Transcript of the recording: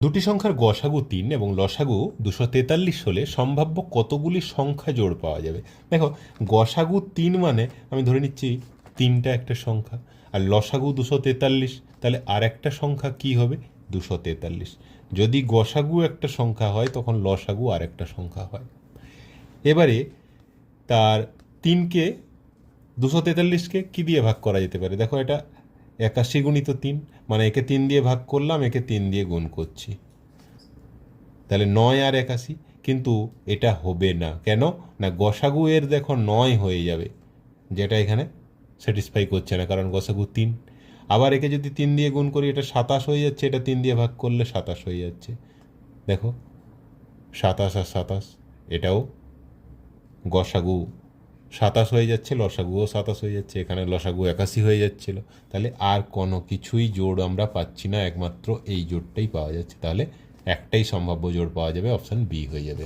দুটি সংখ্যার গসাগু ৩ এবং লসাগু ২৪৩ হলে সম্ভাব্য কতগুলি সংখ্যা জোড় পাওয়া যাবে? দেখো, গসাগু ৩ মানে আমি ধরে নিচ্ছি ৩টা একটা সংখ্যা, আর লসাগু ২৪৩, তাহলে আর একটা সংখ্যা কি হবে? ২৪৩। যদি গসাগু একটা সংখ্যা হয় তখন লসাগু আর একটা সংখ্যা হয়। এবারে তার ৩কে ২৪৩কে কী দিয়ে ভাগ করা যেতে পারে? দেখো, এটা ৮১ গুণিত ৩, মানে একে ৩ দিয়ে ভাগ করলাম, একে ৩ দিয়ে গুণ করছি, তাহলে ৯ আর ৮১। কিন্তু এটা হবে না, কেন না? গসাগু এর দেখো ৯ হয়ে যাবে, যেটা এখানে স্যাটিসফাই করছে না, কারণ গসাগু ৩। আবার একে যদি ৩ দিয়ে গুণ করি, এটা ২৭ হয়ে যাচ্ছে, এটা ৩ দিয়ে ভাগ করলে ২৭ হয়ে যাচ্ছে। দেখো, ২৭ আর ২৭, এটাও গসাগু ২৭ হয়ে যাচ্ছে, লসাগুও ২৭ হয়ে যাচ্ছে, এখানে লসাগু ৮১ হয়ে যাচ্ছিল। তাহলে আর কোনো কিছুই জোড় আমরা পাচ্ছি না, একমাত্র এই জোড়টাই পাওয়া যাচ্ছে। তাহলে একটাই সম্ভাব্য জোড় পাওয়া যাবে, অপশান বি হয়ে যাবে।